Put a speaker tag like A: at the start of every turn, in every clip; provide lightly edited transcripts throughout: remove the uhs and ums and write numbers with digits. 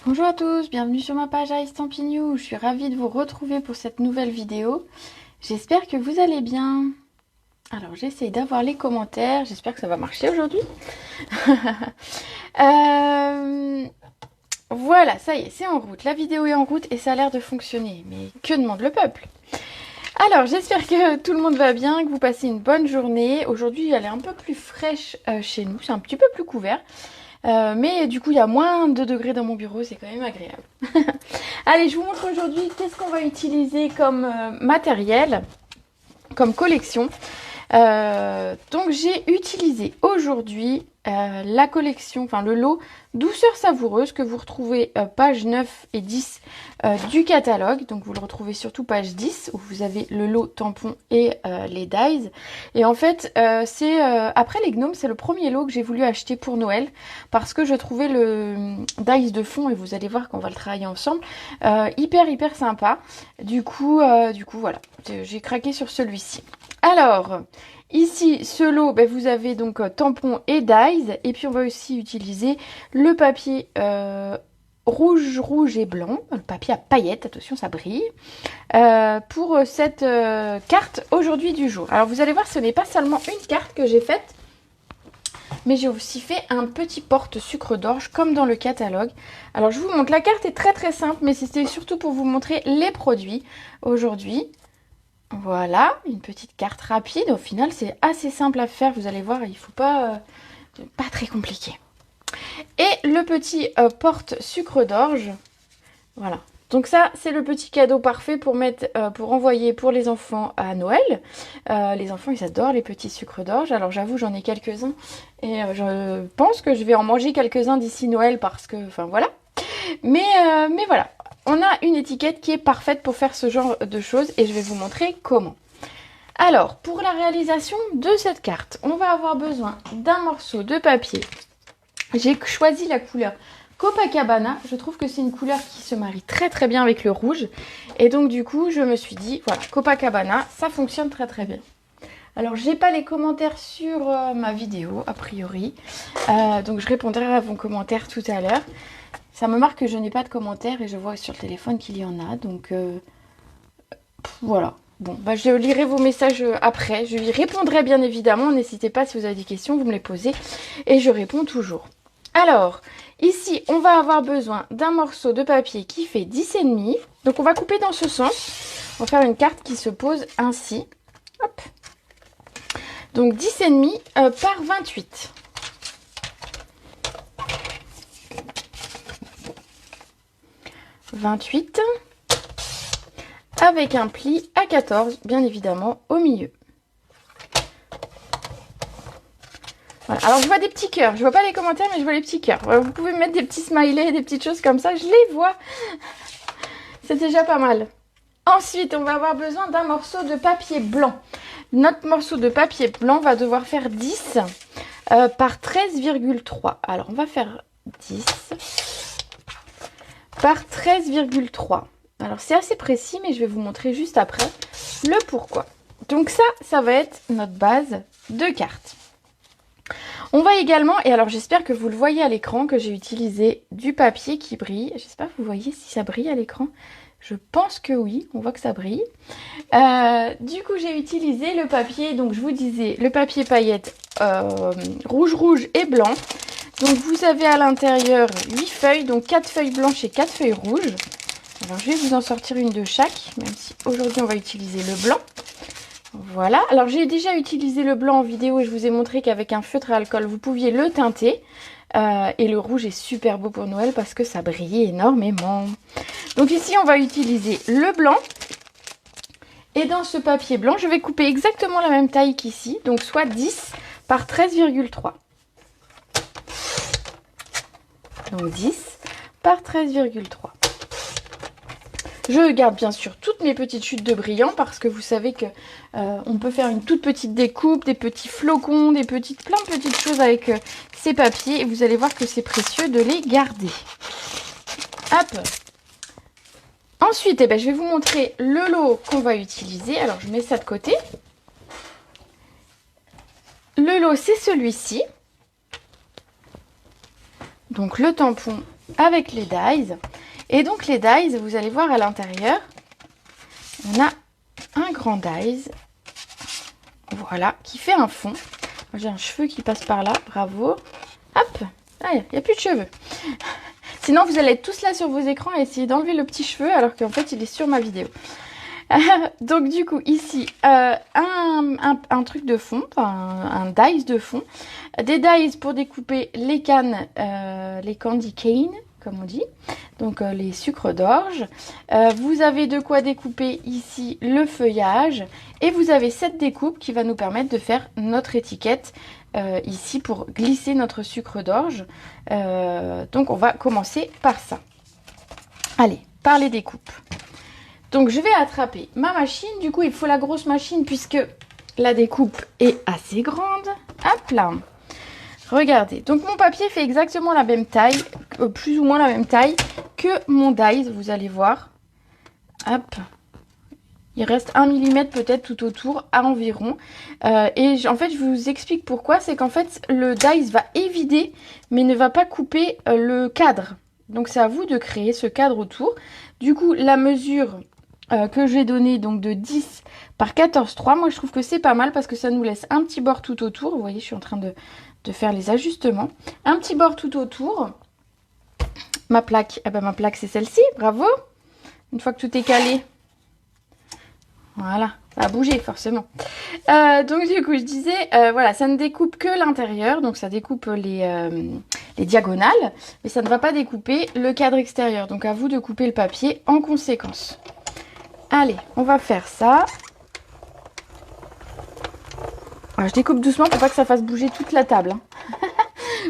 A: Bonjour à tous, bienvenue sur ma page iStampin'. Je suis ravie de vous retrouver pour cette nouvelle vidéo. J'espère que vous allez bien. Alors j'essaye d'avoir les commentaires, j'espère que ça va marcher aujourd'hui. Voilà, ça y est, c'est en route. La vidéo est en route et ça a l'air de fonctionner. Mais que demande le peuple? Alors j'espère que tout le monde va bien, que vous passez une bonne journée. Aujourd'hui elle est un peu plus fraîche chez nous, c'est un petit peu plus couvert. Mais du coup, il y a moins de degrés dans mon bureau, c'est quand même agréable. Allez, je vous montre aujourd'hui qu'est-ce qu'on va utiliser comme matériel, comme collection. Donc, j'ai utilisé aujourd'hui la collection, enfin le lot Douceur savoureuse que vous retrouvez page 9 et 10 du catalogue. Donc, vous le retrouvez surtout page 10 où vous avez le lot tampon et les dies. Et en fait, c'est après les gnomes, c'est le premier lot que j'ai voulu acheter pour Noël parce que je trouvais le dies de fond, et vous allez voir qu'on va le travailler ensemble, hyper sympa. Du coup voilà, j'ai craqué sur celui-ci. Alors, ici, ce lot, ben, vous avez donc tampon et dies. Et puis, on va aussi utiliser le papier rouge et blanc. Le papier à paillettes, attention, ça brille. Pour cette carte aujourd'hui du jour. Alors, vous allez voir, ce n'est pas seulement une carte que j'ai faite, mais j'ai aussi fait un petit porte sucre d'orge comme dans le catalogue. Alors, je vous montre, la carte est très simple, mais c'était surtout pour vous montrer les produits aujourd'hui. Voilà, une petite carte rapide. Au final, c'est assez simple à faire. Vous allez voir, il ne faut pas très compliqué. Et le petit porte sucre d'orge. Voilà. Donc ça, c'est le petit cadeau parfait pour mettre, pour envoyer pour les enfants à Noël. Les enfants, ils adorent les petits sucres d'orge. Alors j'avoue, j'en ai quelques-uns. Et je pense que je vais en manger quelques-uns d'ici Noël parce que, enfin voilà. Mais voilà. On a une étiquette qui est parfaite pour faire ce genre de choses et je vais vous montrer comment. Alors, pour la réalisation de cette carte, on va avoir besoin d'un morceau de papier. J'ai choisi la couleur Copacabana. Je trouve que c'est une couleur qui se marie très bien avec le rouge. Et donc du coup, je me suis dit, voilà, Copacabana, ça fonctionne très bien. Alors, j'ai pas les commentaires sur ma vidéo, a priori. Donc, je répondrai à vos commentaires tout à l'heure. Ça me marque que je n'ai pas de commentaires et je vois sur le téléphone qu'il y en a. Donc, voilà. Bon, bah, je lirai vos messages après. Je y répondrai bien évidemment. N'hésitez pas si vous avez des questions, vous me les posez. Et je réponds toujours. Alors, ici, on va avoir besoin d'un morceau de papier qui fait 10,5. Donc, on va couper dans ce sens. On va faire une carte qui se pose ainsi. Hop. Donc, 10,5 par 28. Avec un pli à 14, bien évidemment, au milieu. Voilà. Alors, je vois des petits cœurs. Je vois pas les commentaires, mais je vois les petits cœurs. Vous pouvez mettre des petits smileys, des petites choses comme ça. Je les vois. C'est déjà pas mal. Ensuite, on va avoir besoin d'un morceau de papier blanc. Notre morceau de papier blanc va devoir faire 10 par 13,3. Alors, on va faire 10 par 13,3. Alors, c'est assez précis, mais je vais vous montrer juste après le pourquoi. Donc ça va être notre base de carte. On va également, et alors j'espère que vous le voyez à l'écran, que j'ai utilisé du papier qui brille. J'espère que vous voyez si ça brille à l'écran. Je pense que oui, on voit que ça brille. Du coup, j'ai utilisé le papier, donc je vous disais, le papier paillette rouge et blanc. Donc vous avez à l'intérieur 8 feuilles, donc 4 feuilles blanches et 4 feuilles rouges. Alors je vais vous en sortir une de chaque, même si aujourd'hui on va utiliser le blanc. Voilà, alors j'ai déjà utilisé le blanc en vidéo et je vous ai montré qu'avec un feutre à alcool vous pouviez le teinter. Et le rouge est super beau pour Noël parce que ça brille énormément. Donc ici on va utiliser le blanc. Et dans ce papier blanc, je vais couper exactement la même taille qu'ici, donc soit 10 par 13,3. Donc 10 par 13,3. Je garde bien sûr toutes mes petites chutes de brillant parce que vous savez que on peut faire une toute petite découpe, des petits flocons, plein de petites choses avec ces papiers. Et vous allez voir que c'est précieux de les garder. Hop. Ensuite, je vais vous montrer le lot qu'on va utiliser. Alors, je mets ça de côté. Le lot, c'est celui-ci. Donc, le tampon avec les dies. Et donc les dies, vous allez voir à l'intérieur, on a un grand dies, voilà, qui fait un fond. J'ai un cheveu qui passe par là, bravo. Hop, ah, il n'y a plus de cheveux. Sinon, vous allez être tous là sur vos écrans et essayer d'enlever le petit cheveu alors qu'en fait, il est sur ma vidéo. Donc du coup, ici, un truc de fond, un dies de fond. Des dies pour découper les cannes, les candy cane, comme on dit. Donc les sucres d'orge. Vous avez de quoi découper ici le feuillage. Et vous avez cette découpe qui va nous permettre de faire notre étiquette ici pour glisser notre sucre d'orge. Donc on va commencer par ça. Allez, par les découpes. Donc je vais attraper ma machine. Du coup, il faut la grosse machine puisque la découpe est assez grande. Hop là. Regardez. Donc mon papier fait exactement la même taille, plus ou moins la même taille que mon dies. Vous allez voir. Hop. Il reste 1 mm peut-être tout autour à environ. Et en fait, je vous explique pourquoi. C'est qu'en fait, le dies va évider, mais ne va pas couper le cadre. Donc c'est à vous de créer ce cadre autour. Du coup, la mesure que j'ai donnée, donc de 10 par 14,3, moi je trouve que c'est pas mal parce que ça nous laisse un petit bord tout autour. Vous voyez, je suis en train de faire les ajustements. Un petit bord tout autour. Ma plaque, eh ben, ma plaque c'est celle-ci, bravo. Une fois que tout est calé. Voilà, ça a bougé forcément. Donc du coup, je disais, voilà, ça ne découpe que l'intérieur, donc ça découpe les diagonales, mais ça ne va pas découper le cadre extérieur. Donc à vous de couper le papier en conséquence. Allez, on va faire ça. Alors, je découpe doucement pour pas que ça fasse bouger toute la table. Hein.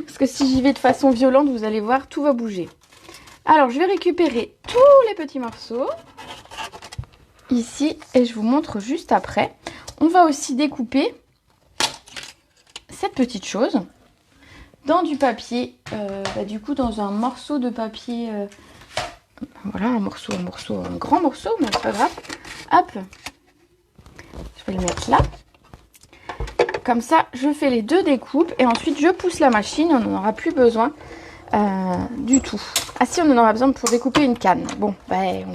A: Parce que si j'y vais de façon violente, vous allez voir, tout va bouger. Alors, je vais récupérer tous les petits morceaux. Ici, et je vous montre juste après. On va aussi découper cette petite chose dans du papier, du coup dans un morceau de papier, voilà, un grand morceau, mais c'est pas grave. Hop, je vais le mettre là. Comme ça, je fais les deux découpes et ensuite je pousse la machine, on n'en aura plus besoin du tout. Ah si, on en aura besoin pour découper une canne. Bon, ben,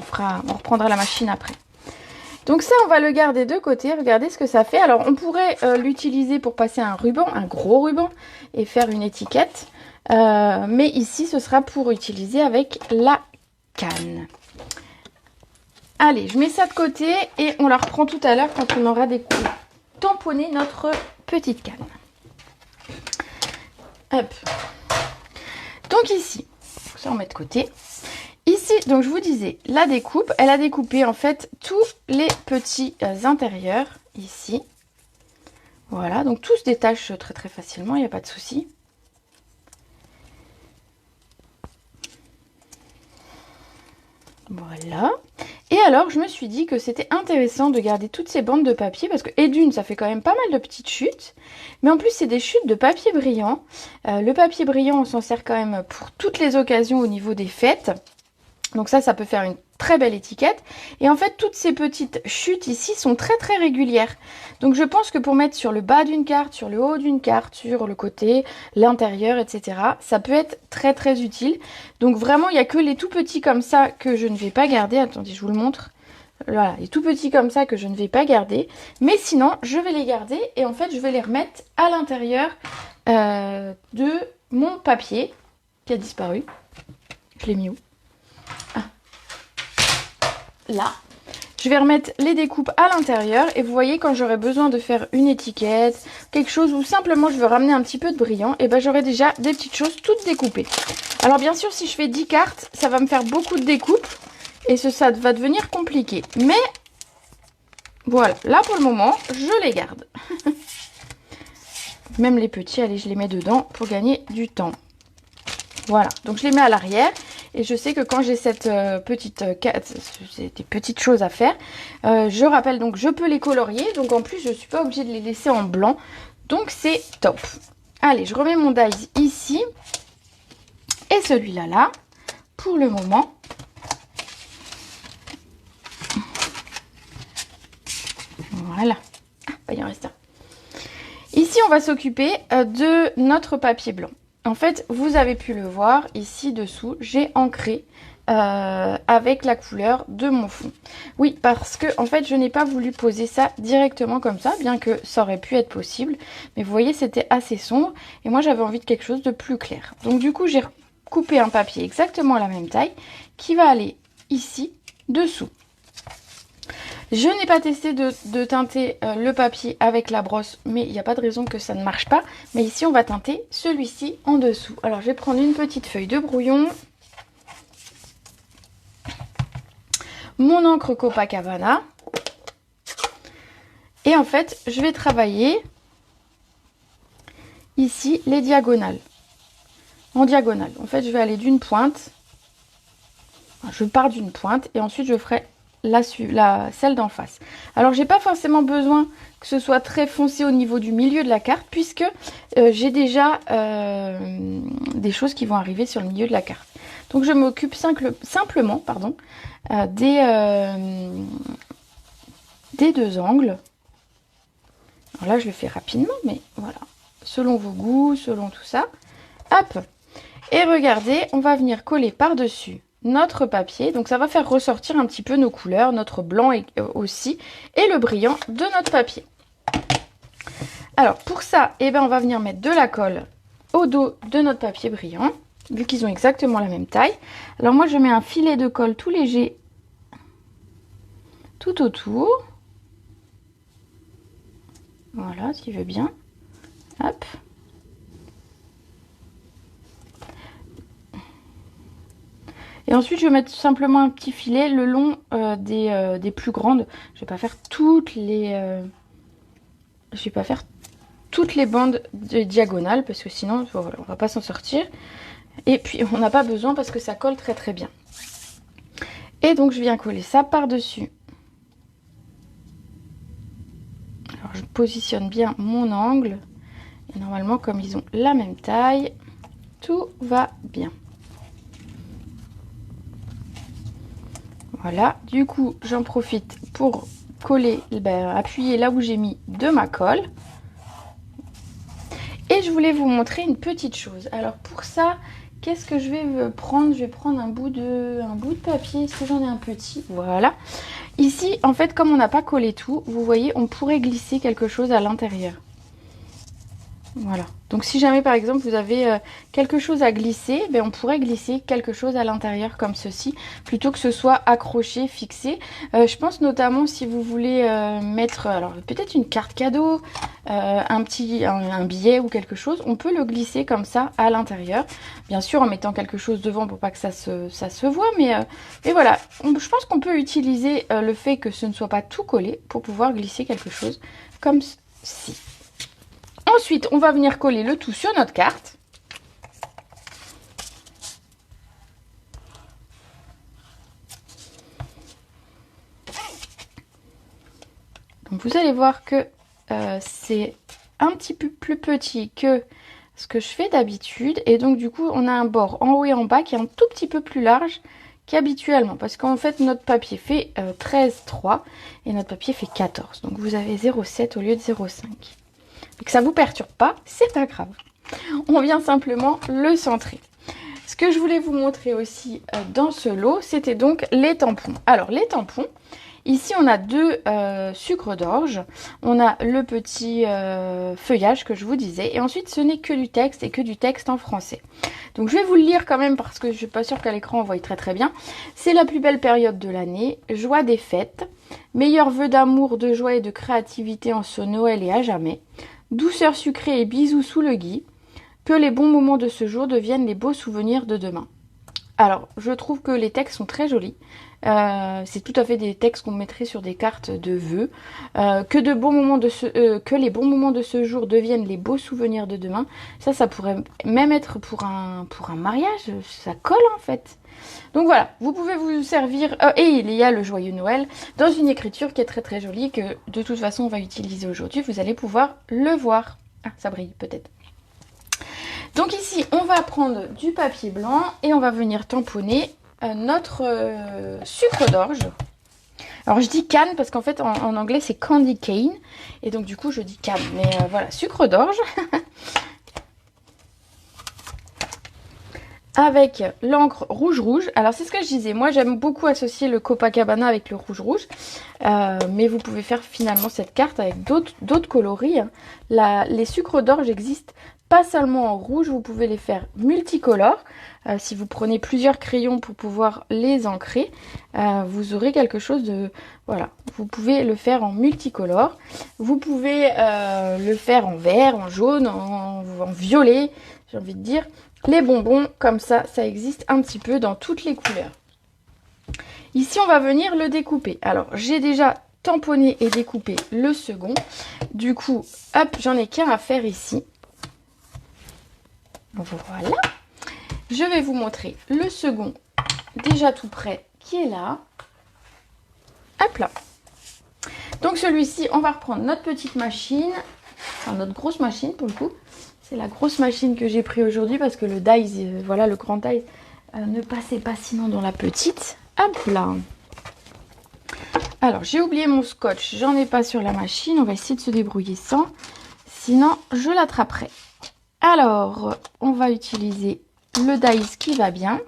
A: on reprendra la machine après. Donc ça, on va le garder de côté. Regardez ce que ça fait. Alors, on pourrait l'utiliser pour passer un ruban, un gros ruban, et faire une étiquette. Mais ici, ce sera pour utiliser avec la canne. Allez, je mets ça de côté et on la reprend tout à l'heure quand on aura tamponné notre petite canne. Hop. Donc ici, ça on met de côté. Ici, donc je vous disais, la découpe, elle a découpé en fait tous les petits intérieurs ici. Voilà, donc tout se détache très très facilement, il n'y a pas de souci. Voilà. Et alors, je me suis dit que c'était intéressant de garder toutes ces bandes de papier parce que, et d'une, ça fait quand même pas mal de petites chutes. Mais en plus, c'est des chutes de papier brillant. Le papier brillant, on s'en sert quand même pour toutes les occasions au niveau des fêtes. Donc ça peut faire une très belle étiquette. Et en fait, toutes ces petites chutes ici sont très très régulières. Donc je pense que pour mettre sur le bas d'une carte, sur le haut d'une carte, sur le côté, l'intérieur, etc., ça peut être très très utile. Donc vraiment, il n'y a que les tout petits comme ça que je ne vais pas garder. Attendez, je vous le montre. Voilà, les tout petits comme ça que je ne vais pas garder. Mais sinon, je vais les garder et en fait, je vais les remettre à l'intérieur de mon papier qui a disparu. Je l'ai mis où ? Là, je vais remettre les découpes à l'intérieur et vous voyez quand j'aurai besoin de faire une étiquette, quelque chose ou simplement je veux ramener un petit peu de brillant, et ben j'aurai déjà des petites choses toutes découpées. Alors bien sûr si je fais 10 cartes, ça va me faire beaucoup de découpes et ça va devenir compliqué. Mais voilà, là pour le moment, je les garde. Même les petits, allez je les mets dedans pour gagner du temps. Voilà, donc je les mets à l'arrière et je sais que quand j'ai cette des petites choses à faire, je rappelle donc je peux les colorier, donc en plus je ne suis pas obligée de les laisser en blanc, donc c'est top. Allez, je remets mon dies ici et celui-là là, pour le moment. Voilà, ah, il en reste un. Ici on va s'occuper de notre papier blanc. en fait, vous avez pu le voir ici dessous, j'ai ancré avec la couleur de mon fond. Oui, parce que en fait, je n'ai pas voulu poser ça directement comme ça, bien que ça aurait pu être possible. Mais vous voyez, c'était assez sombre et moi, j'avais envie de quelque chose de plus clair. Donc du coup, j'ai coupé un papier exactement à la même taille qui va aller ici, dessous. Je n'ai pas testé de teinter le papier avec la brosse, mais il n'y a pas de raison que ça ne marche pas. Mais ici, on va teinter celui-ci en dessous. Alors, je vais prendre une petite feuille de brouillon. Mon encre Copacabana. Et en fait, je vais travailler ici les diagonales. En diagonale. En fait, je vais aller d'une pointe. Je pars d'une pointe et ensuite je ferai celle d'en face. Alors, j'ai pas forcément besoin que ce soit très foncé au niveau du milieu de la carte puisque j'ai déjà des choses qui vont arriver sur le milieu de la carte. Donc, je m'occupe simplement des deux angles. Alors là, je le fais rapidement, mais voilà. Selon vos goûts, selon tout ça. Hop. Et regardez, on va venir coller par-dessus notre papier. Donc, ça va faire ressortir un petit peu nos couleurs, notre blanc aussi, et le brillant de notre papier. Alors, pour ça, eh ben, on va venir mettre de la colle au dos de notre papier brillant, vu qu'ils ont exactement la même taille. Alors, moi, je mets un filet de colle tout léger tout autour. Voilà, s'il veut bien. Hop. Et ensuite, je vais mettre simplement un petit filet le long des plus grandes. Je vais pas faire toutes les bandes diagonales parce que sinon, voilà, on va pas s'en sortir. Et puis, on n'a pas besoin parce que ça colle très très bien. Et donc, je viens coller ça par-dessus. Alors, je positionne bien mon angle. Et normalement, comme ils ont la même taille, tout va bien. Voilà, du coup, j'en profite pour coller, appuyer là où j'ai mis de ma colle. Et je voulais vous montrer une petite chose. Alors pour ça, qu'est-ce que je vais prendre? Je vais prendre un bout de papier. Est-ce que j'en ai un petit? Voilà. Ici, en fait, comme on n'a pas collé tout, vous voyez, on pourrait glisser quelque chose à l'intérieur. Voilà. Donc si jamais par exemple vous avez quelque chose à glisser, ben, on pourrait glisser quelque chose à l'intérieur comme ceci, plutôt que ce soit accroché, fixé. Je pense notamment si vous voulez mettre alors peut-être une carte cadeau, un billet ou quelque chose, on peut le glisser comme ça à l'intérieur. Bien sûr en mettant quelque chose devant pour pas que ça se voit, mais voilà. Je pense qu'on peut utiliser le fait que ce ne soit pas tout collé pour pouvoir glisser quelque chose comme ceci. Ensuite, on va venir coller le tout sur notre carte. Donc, vous allez voir que c'est un petit peu plus petit que ce que je fais d'habitude. Et donc, du coup, on a un bord en haut et en bas qui est un tout petit peu plus large qu'habituellement. Parce qu'en fait, notre papier fait 13,3 et notre papier fait 14. Donc, vous avez 0,7 au lieu de 0,5. Que ça ne vous perturbe pas, c'est pas grave. On vient simplement le centrer. Ce que je voulais vous montrer aussi dans ce lot, c'était donc les tampons. Alors les tampons, ici on a deux sucres d'orge. On a le petit feuillage que je vous disais. Et ensuite ce n'est que du texte et que du texte en français. Donc je vais vous le lire quand même parce que je ne suis pas sûre qu'à l'écran on voit très très bien. C'est la plus belle période de l'année, joie des fêtes, meilleurs vœux d'amour, de joie et de créativité en ce Noël et à jamais. Douceur sucrée et bisous sous le gui. Que les bons moments de ce jour deviennent les beaux souvenirs de demain. Alors, je trouve que les textes sont très jolis. C'est tout à fait des textes qu'on mettrait sur des cartes de vœux. Que les bons moments de ce jour deviennent les beaux souvenirs de demain. Ça pourrait même être pour un mariage. Ça colle en fait. Donc voilà, vous pouvez vous servir, et il y a le joyeux Noël, dans une écriture qui est très très jolie, que de toute façon on va utiliser aujourd'hui, vous allez pouvoir le voir. Ah, ça brille peut-être. Donc ici, on va prendre du papier blanc et on va venir tamponner notre sucre d'orge. Alors je dis canne parce qu'en fait en anglais c'est candy cane, et donc du coup je dis canne, mais voilà, sucre d'orge. avec l'encre rouge. Alors c'est ce que je disais, moi j'aime beaucoup associer le Copacabana avec le rouge. Mais vous pouvez faire finalement cette carte avec d'autres coloris. Hein. Les sucres d'orge existent pas seulement en rouge, vous pouvez les faire multicolores. Si vous prenez plusieurs crayons pour pouvoir les ancrer, vous aurez quelque chose de... Voilà, vous pouvez le faire en multicolore. Vous pouvez le faire en vert, en jaune, en violet, j'ai envie de dire. Les bonbons, comme ça existe un petit peu dans toutes les couleurs. Ici, on va venir le découper. Alors, j'ai déjà tamponné et découpé le second. Du coup, hop, j'en ai qu'un à faire ici. Voilà. Je vais vous montrer le second, déjà tout prêt, qui est là. Hop là. Donc, celui-ci, on va reprendre notre petite machine. Enfin, notre grosse machine, pour le coup. C'est la grosse machine que j'ai pris aujourd'hui parce que le dies, voilà, le grand dies ne passait pas sinon dans la petite. Hop là. Alors, j'ai oublié mon scotch, j'en ai pas sur la machine. On va essayer de se débrouiller sans. Sinon, je l'attraperai. Alors, on va utiliser le dies qui va bien,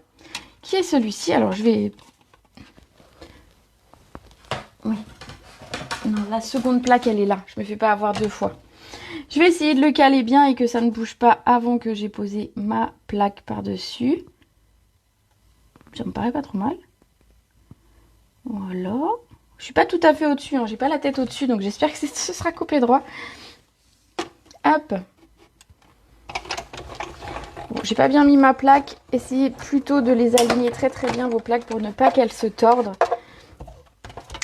A: qui est celui-ci. Alors, je vais... Oui. Non, la seconde plaque, elle est là. Je me fais pas avoir deux fois. Je vais essayer de le caler bien et que ça ne bouge pas avant que j'ai posé ma plaque par-dessus. Ça me paraît pas trop mal. Voilà. Je suis pas tout à fait au-dessus, hein. J'ai pas la tête au-dessus, donc j'espère que ce sera coupé droit. Hop. Bon, j'ai pas bien mis ma plaque. Essayez plutôt de les aligner très très bien vos plaques pour ne pas qu'elles se tordent.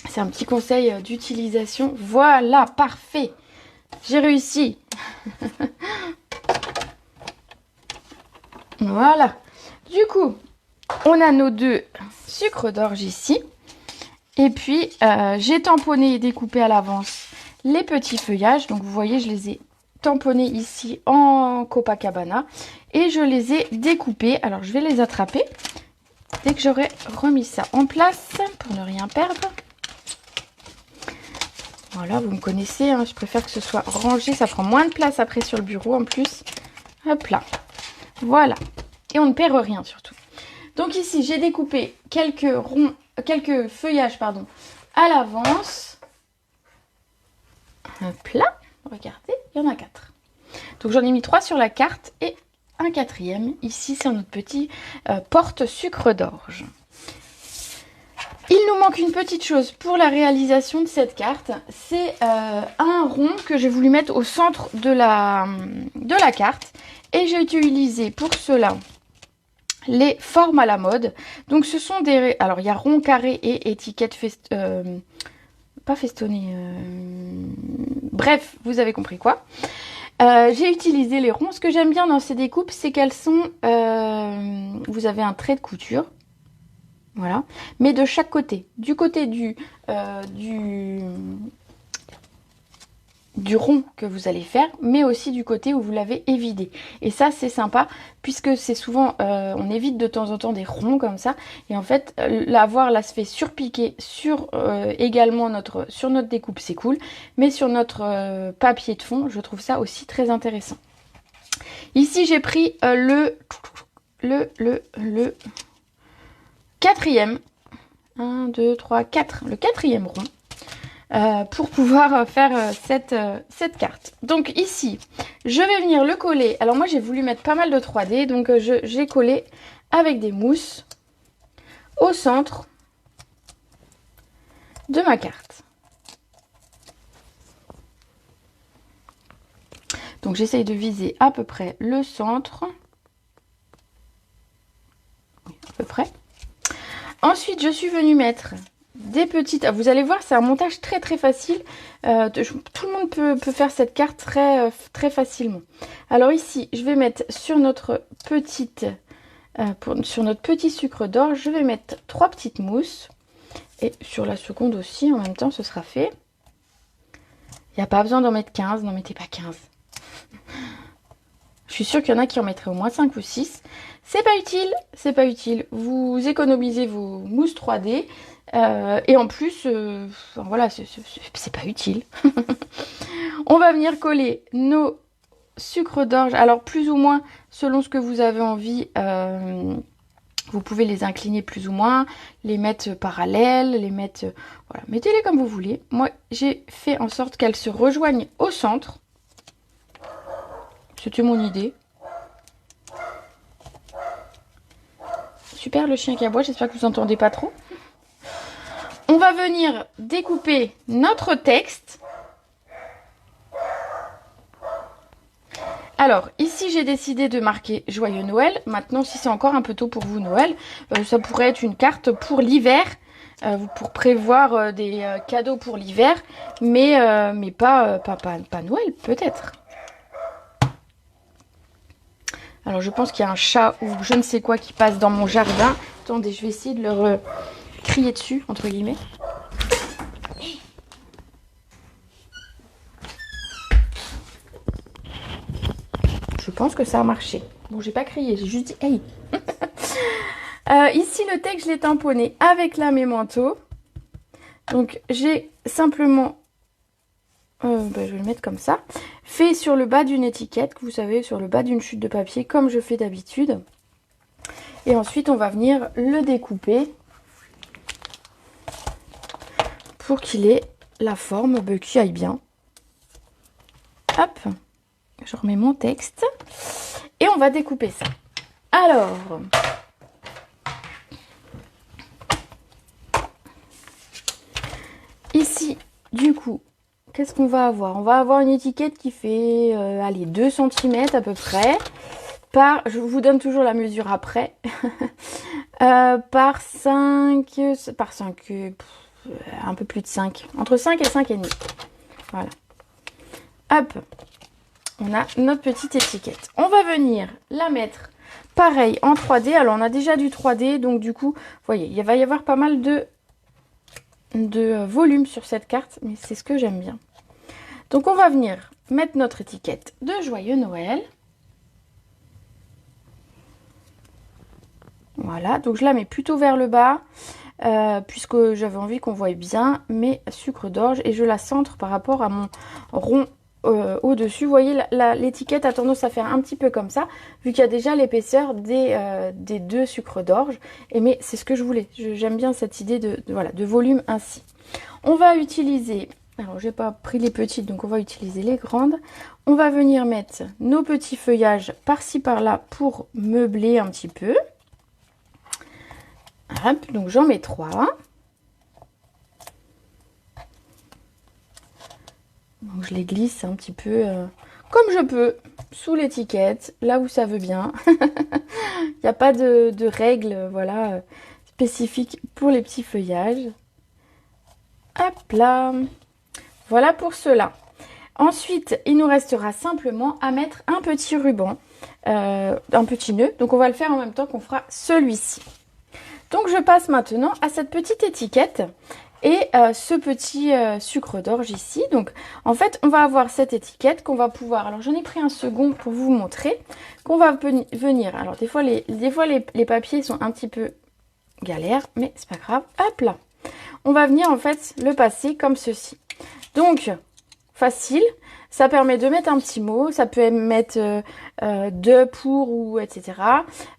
A: C'est un petit conseil d'utilisation. Voilà, parfait. J'ai réussi. Voilà. Du coup, on a nos deux sucres d'orge ici. Et puis, j'ai tamponné et découpé à l'avance les petits feuillages. Donc, vous voyez, je les ai tamponnés ici en Copacabana. Et je les ai découpés. Alors, je vais les attraper dès que j'aurai remis ça en place pour ne rien perdre. Voilà, vous me connaissez, hein, je préfère que ce soit rangé. Ça prend moins de place après sur le bureau en plus. Hop là. Voilà. Et on ne perd rien surtout. Donc ici, j'ai découpé quelques feuillages, pardon, à l'avance. Hop là. Regardez, il y en a 4. Donc j'en ai mis 3 sur la carte et un quatrième. Ici, c'est notre petit porte sucre d'orge. Il nous manque une petite chose pour la réalisation de cette carte. C'est un rond que j'ai voulu mettre au centre de la carte. Et j'ai utilisé pour cela les formes à la mode. Donc ce sont des... Alors il y a rond, carré et étiquette pas festonnée. Bref, vous avez compris quoi. J'ai utilisé les ronds. Ce que j'aime bien dans ces découpes, c'est qu'elles sont... vous avez un trait de couture. Voilà. Mais de chaque côté. Du côté du rond que vous allez faire, mais aussi du côté où vous l'avez évidé. Et ça, c'est sympa, puisque c'est souvent... on évite de temps en temps des ronds comme ça. Et en fait, l'avoir là se fait surpiquer sur également sur notre découpe, c'est cool. Mais sur notre papier de fond, je trouve ça aussi très intéressant. Ici, j'ai pris le quatrième. 1, 2, 3, 4. Le quatrième rond. Pour pouvoir faire cette carte. Donc ici, je vais venir le coller. Alors moi, j'ai voulu mettre pas mal de 3D. Donc j'ai collé avec des mousses au centre de ma carte. Donc j'essaye de viser à peu près le centre. Oui, à peu près. Ensuite, je suis venue mettre des petites... Vous allez voir, c'est un montage très très facile. Tout le monde peut faire cette carte très facilement. Alors ici, je vais mettre sur notre sur notre petit sucre d'orge, je vais mettre 3 petites mousses. Et sur la seconde aussi, en même temps, ce sera fait. Il n'y a pas besoin d'en mettre 15, n'en mettez pas 15. Je suis sûre qu'il y en a qui en mettraient au moins 5 ou 6. C'est pas utile, c'est pas utile. Vous économisez vos mousses 3D. Et en plus, voilà, c'est pas utile. On va venir coller nos sucre d'orge. Alors plus ou moins selon ce que vous avez envie. Vous pouvez les incliner plus ou moins, les mettre parallèles, les mettre... voilà, mettez-les comme vous voulez. Moi, j'ai fait en sorte qu'elles se rejoignent au centre. C'était mon idée. Super le chien qui aboie, j'espère que vous n'entendez pas trop. On va venir découper notre texte. Alors, ici, j'ai décidé de marquer Joyeux Noël. Maintenant, si c'est encore un peu tôt pour vous, Noël, ça pourrait être une carte pour l'hiver, pour prévoir des cadeaux pour l'hiver, mais pas Noël, peut-être. Alors, je pense qu'il y a un chat ou je ne sais quoi qui passe dans mon jardin. Attendez, je vais essayer de leur crier dessus, entre guillemets. Je pense que ça a marché. Bon, j'ai pas crié, j'ai juste dit hey. Ici, le texte, je l'ai tamponné avec la Memento. Donc, j'ai simplement, je vais le mettre comme ça, fait sur le bas d'une étiquette, que vous savez, sur le bas d'une chute de papier, comme je fais d'habitude. Et ensuite, on va venir le découper pour qu'il ait la forme qui aille bien. Hop, je remets mon texte et on va découper ça. Alors, ici, du coup, qu'est-ce qu'on va avoir? On va avoir une étiquette qui fait, allez, 2 cm à peu près. Je vous donne toujours la mesure après. Par 5, un peu plus de 5. Entre 5 et 5,5. Voilà. Hop. On a notre petite étiquette. On va venir la mettre pareil en 3D. Alors, on a déjà du 3D. Donc, du coup, vous voyez, il va y avoir pas mal de volume sur cette carte. Mais c'est ce que j'aime bien. Donc, on va venir mettre notre étiquette de Joyeux Noël. Voilà. Donc, je la mets plutôt vers le bas. Puisque j'avais envie qu'on voie bien mes sucres d'orge. Et je la centre par rapport à mon rond au-dessus. Vous voyez, l'étiquette a tendance à faire un petit peu comme ça, vu qu'il y a déjà l'épaisseur des 2 sucres d'orge. Mais c'est ce que je voulais. J'aime bien cette idée de volume ainsi. On va utiliser... Alors, j'ai pas pris les petites, donc on va utiliser les grandes. On va venir mettre nos petits feuillages par-ci, par-là pour meubler un petit peu. Hop, donc j'en mets 3. Donc je les glisse un petit peu comme je peux sous l'étiquette, là où ça veut bien. Il n'y a pas de règles voilà, spécifiques pour les petits feuillages. Hop là. Voilà pour cela. Ensuite, il nous restera simplement à mettre un petit ruban, un petit nœud. Donc on va le faire en même temps qu'on fera celui-ci. Donc je passe maintenant à cette petite étiquette et ce petit sucre d'orge ici. Donc en fait on va avoir cette étiquette qu'on va pouvoir, alors j'en ai pris un second pour vous montrer, qu'on va venir, alors des fois les papiers sont un petit peu galères, mais c'est pas grave, hop là. On va venir en fait le passer comme ceci. Donc facile, ça permet de mettre un petit mot, ça peut mettre de, pour ou etc.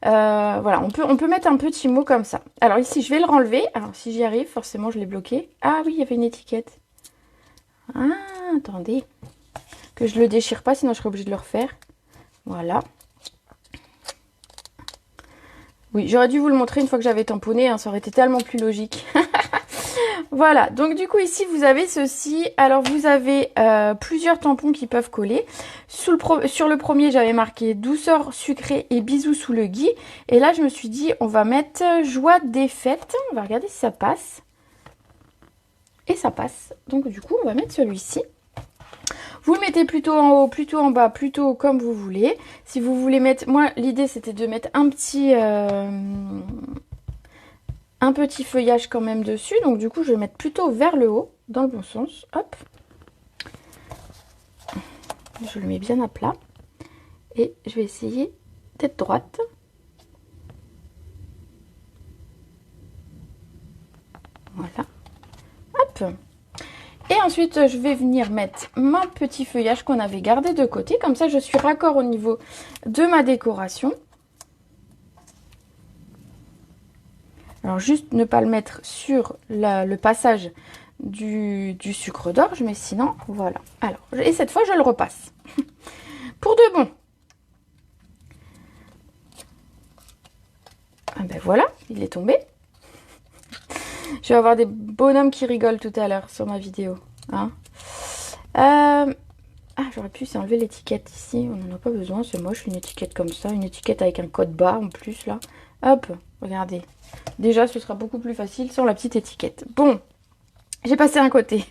A: Voilà, on peut mettre un petit mot comme ça. Alors ici, je vais le renlever. Alors si j'y arrive, forcément, je l'ai bloqué. Ah oui, il y avait une étiquette. Ah, attendez. Que je le déchire pas, sinon je serais obligée de le refaire. Voilà. Oui, j'aurais dû vous le montrer une fois que j'avais tamponné, hein, ça aurait été tellement plus logique. Voilà, donc du coup ici vous avez ceci. Alors vous avez plusieurs tampons qui peuvent coller. Sur le premier j'avais marqué douceur sucrée et bisous sous le gui. Et là je me suis dit on va mettre joie des fêtes. On va regarder si ça passe. Et ça passe. Donc du coup on va mettre celui-ci. Vous le mettez plutôt en haut, plutôt en bas, plutôt comme vous voulez. Si vous voulez mettre... Moi l'idée c'était de mettre un petit feuillage quand même dessus, donc du coup je vais mettre plutôt vers le haut, dans le bon sens, hop. Je le mets bien à plat et je vais essayer d'être droite. Voilà, hop. Et ensuite, je vais venir mettre mon petit feuillage qu'on avait gardé de côté. Comme ça, je suis raccord au niveau de ma décoration. Alors, juste ne pas le mettre sur le passage du sucre d'orge, mais sinon, voilà. Alors, et cette fois, je le repasse. Pour de bon. Ah ben voilà, il est tombé. Je vais avoir des bonhommes qui rigolent tout à l'heure sur ma vidéo. Hein. Ah, j'aurais pu enlever l'étiquette ici. On n'en a pas besoin, c'est moche une étiquette comme ça. Une étiquette avec un code barre en plus là. Hop, regardez. Déjà, ce sera beaucoup plus facile sans la petite étiquette. Bon, j'ai passé un côté.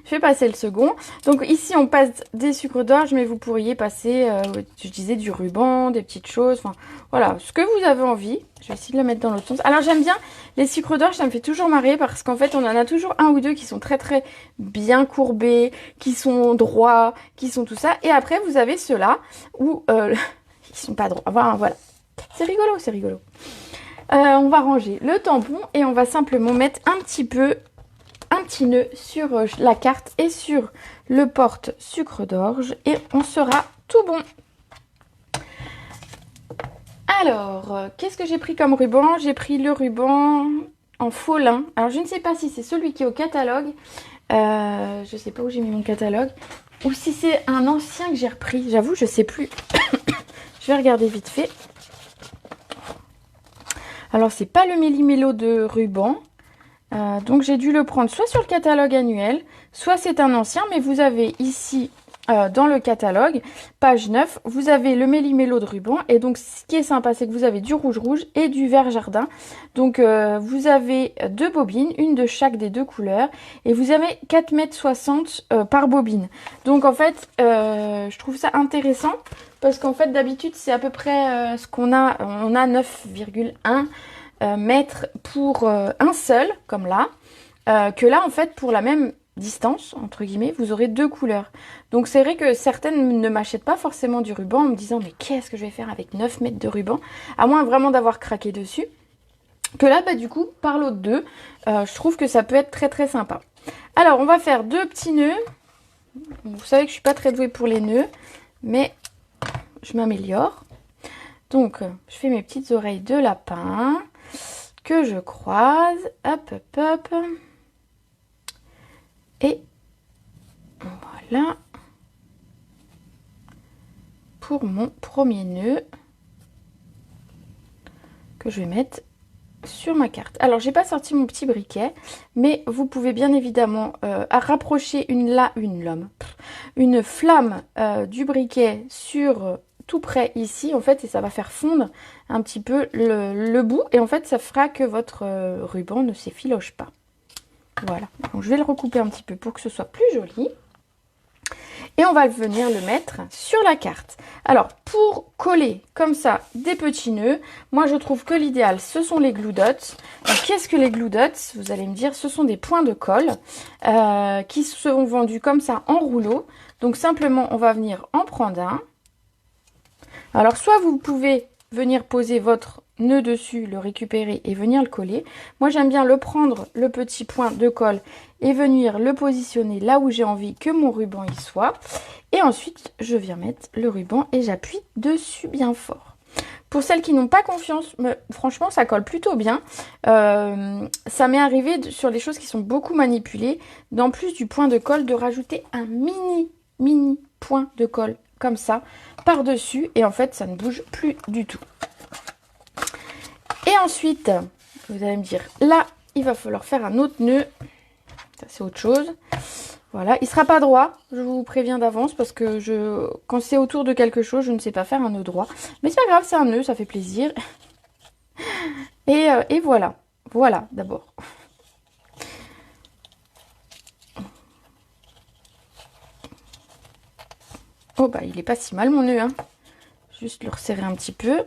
A: Je vais passer le second. Donc ici, on passe des sucres d'orge, mais vous pourriez passer, je disais, du ruban, des petites choses. Enfin, voilà, ce que vous avez envie. Je vais essayer de le mettre dans l'autre sens. Alors, j'aime bien les sucres d'orge, ça me fait toujours marrer parce qu'en fait, on en a toujours un ou deux qui sont très, très bien courbés, qui sont droits, qui sont tout ça. Et après, vous avez ceux-là où ils sont pas droits. Enfin, voilà. C'est rigolo, c'est rigolo. On va ranger le tampon et on va simplement mettre un petit nœud sur la carte et sur le porte sucre d'orge et on sera tout bon. Alors, qu'est-ce que j'ai pris comme ruban? J'ai pris le ruban en faux lin. Alors, je ne sais pas si c'est celui qui est au catalogue. Je ne sais pas où j'ai mis mon catalogue. Ou si c'est un ancien que j'ai repris. J'avoue, je ne sais plus. Je vais regarder vite fait. Alors, c'est pas le méli-mélo de ruban. Donc j'ai dû le prendre soit sur le catalogue annuel, soit c'est un ancien, mais vous avez ici dans le catalogue, page 9, vous avez le méli-mélo de ruban. Et donc ce qui est sympa, c'est que vous avez du rouge et du vert jardin. Donc vous avez deux bobines, une de chaque des deux couleurs. Et vous avez 4,60 m par bobine. Donc en fait, je trouve ça intéressant. Parce qu'en fait d'habitude c'est à peu près ce qu'on a. On a 9,1 mètres pour un seul, comme là, que là, en fait, pour la même distance, entre guillemets, vous aurez deux couleurs. Donc, c'est vrai que certaines ne m'achètent pas forcément du ruban en me disant, mais qu'est-ce que je vais faire avec 9 mètres de ruban? À moins vraiment d'avoir craqué dessus. Que là, bah, du coup, par l'autre deux, je trouve que ça peut être très, très sympa. Alors, on va faire deux petits nœuds. Vous savez que je suis pas très douée pour les nœuds, mais je m'améliore. Donc, je fais mes petites oreilles de lapin que je croise, hop, hop, hop, et voilà pour mon premier nœud que je vais mettre sur ma carte. Alors, j'ai pas sorti mon petit briquet, mais vous pouvez bien évidemment rapprocher une flamme du briquet sur tout près ici, en fait, et ça va faire fondre un petit peu le bout, et en fait, ça fera que votre ruban ne s'effiloche pas. Voilà, donc je vais le recouper un petit peu pour que ce soit plus joli. Et on va venir le mettre sur la carte. Alors, pour coller comme ça des petits nœuds, moi je trouve que l'idéal, ce sont les glue dots. Qu'est-ce que les glue dots? Vous allez me dire, ce sont des points de colle qui seront vendus comme ça en rouleau. Donc simplement, on va venir en prendre un. Alors, soit vous pouvez venir poser votre nœud dessus, le récupérer et venir le coller. Moi, j'aime bien le prendre, le petit point de colle, et venir le positionner là où j'ai envie que mon ruban y soit. Et ensuite, je viens mettre le ruban et j'appuie dessus bien fort. Pour celles qui n'ont pas confiance, franchement, ça colle plutôt bien. Ça m'est arrivé sur les choses qui sont beaucoup manipulées, d'en plus du point de colle, de rajouter un mini point de colle comme ça par-dessus. Et en fait, ça ne bouge plus du tout. Et ensuite, vous allez me dire, là, il va falloir faire un autre nœud. Ça, c'est autre chose. Voilà, il ne sera pas droit, je vous préviens d'avance, parce que quand c'est autour de quelque chose, je ne sais pas faire un nœud droit. Mais c'est pas grave, c'est un nœud, ça fait plaisir. Et voilà. Voilà, d'abord. Oh, bah, il est pas si mal, mon nœud, hein. Juste le resserrer un petit peu.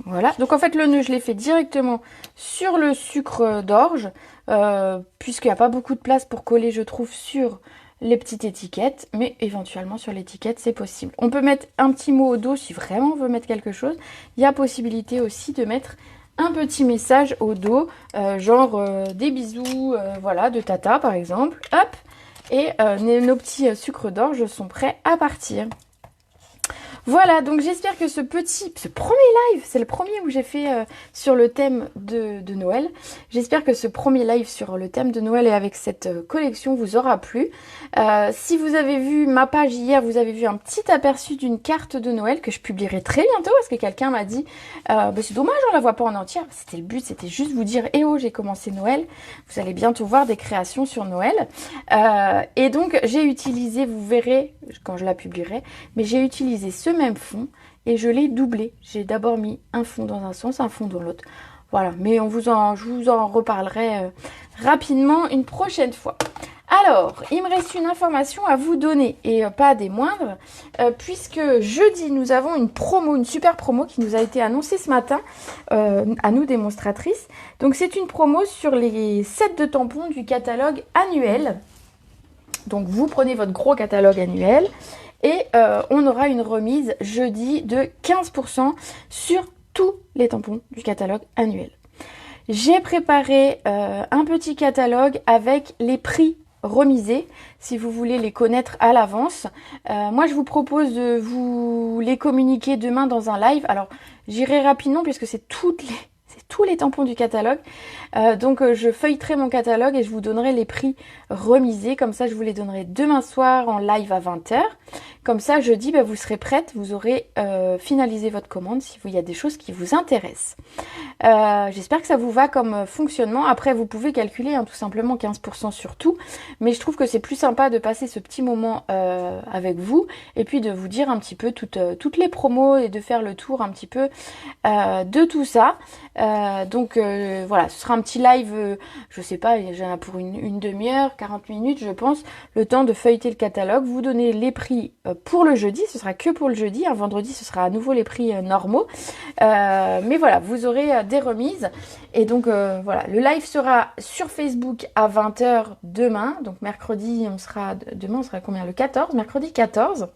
A: Voilà, donc en fait le nœud je l'ai fait directement sur le sucre d'orge, puisqu'il n'y a pas beaucoup de place pour coller je trouve sur les petites étiquettes, mais éventuellement sur l'étiquette c'est possible. On peut mettre un petit mot au dos si vraiment on veut mettre quelque chose. Il y a possibilité aussi de mettre un petit message au dos, genre des bisous, voilà, de Tata par exemple. Hop, et nos petits sucres d'orge sont prêts à partir. Voilà, donc j'espère que ce premier live, c'est le premier où j'ai fait sur le thème de Noël. J'espère que ce premier live sur le thème de Noël et avec cette collection vous aura plu. Si vous avez vu ma page hier, vous avez vu un petit aperçu d'une carte de Noël que je publierai très bientôt parce que quelqu'un m'a dit bah, c'est dommage, on la voit pas en entière. C'était le but, c'était juste vous dire eh oh, j'ai commencé Noël. Vous allez bientôt voir des créations sur Noël. Et donc j'ai utilisé, vous verrez quand je la publierai, mais j'ai utilisé ce même fond et je l'ai doublé. J'ai d'abord mis un fond dans un sens, un fond dans l'autre. Voilà, mais je vous en reparlerai rapidement une prochaine fois. Alors, il me reste une information à vous donner, et pas des moindres, puisque jeudi, nous avons une super promo qui nous a été annoncée ce matin, à nous démonstratrices. Donc, c'est une promo sur les sets de tampons du catalogue annuel. Donc, vous prenez votre gros catalogue annuel, et on aura une remise jeudi de 15% sur tous les tampons du catalogue annuel. J'ai préparé un petit catalogue avec les prix remisés, si vous voulez les connaître à l'avance. Moi, je vous propose de vous les communiquer demain dans un live. Alors, j'irai rapidement puisque c'est tous les tampons du catalogue. Donc je feuilleterai mon catalogue et je vous donnerai les prix remisés. Comme ça, je vous les donnerai demain soir en live à 20 h. Comme ça, jeudi, vous serez prête. Vous aurez finalisé votre commande si il y a des choses qui vous intéressent. J'espère que ça vous va comme fonctionnement. Après, vous pouvez calculer tout simplement 15% sur tout. Mais je trouve que c'est plus sympa de passer ce petit moment avec vous. Et puis de vous dire un petit peu toutes les promos et de faire le tour un petit peu de tout ça. Donc voilà, ce sera un petit live, je sais pas, j'en ai pour une demi-heure, 40 minutes je pense, le temps de feuilleter le catalogue, vous donner les prix pour le jeudi, ce sera que pour le jeudi, un vendredi ce sera à nouveau les prix normaux, mais voilà, vous aurez des remises, et donc voilà, le live sera sur Facebook à 20 h demain, donc mercredi demain on sera combien, le 14, mercredi 14.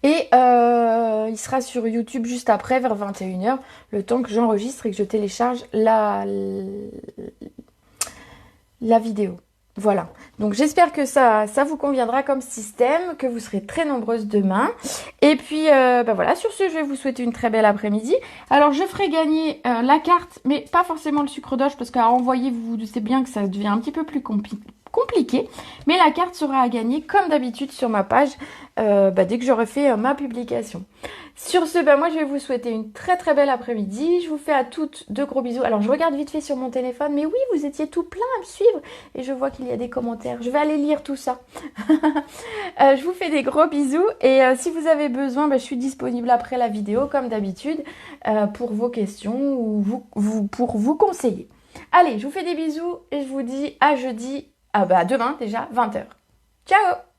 A: Et il sera sur YouTube juste après, vers 21 h, le temps que j'enregistre et que je télécharge la vidéo. Voilà. Donc j'espère que ça vous conviendra comme système, que vous serez très nombreuses demain. Et puis voilà, sur ce, je vais vous souhaiter une très belle après-midi. Alors je ferai gagner la carte, mais pas forcément le sucre d'orge, parce qu'à envoyer, vous savez bien que ça devient un petit peu plus compliqué, mais la carte sera à gagner comme d'habitude sur ma page dès que j'aurai fait ma publication. Sur ce, moi je vais vous souhaiter une très très belle après-midi. Je vous fais à toutes de gros bisous. Alors je regarde vite fait sur mon téléphone, mais oui, vous étiez tout plein à me suivre et je vois qu'il y a des commentaires. Je vais aller lire tout ça. Je vous fais des gros bisous et si vous avez besoin, je suis disponible après la vidéo comme d'habitude pour vos questions ou pour vous conseiller. Allez, je vous fais des bisous et je vous dis à jeudi. À demain déjà, 20 h. Ciao!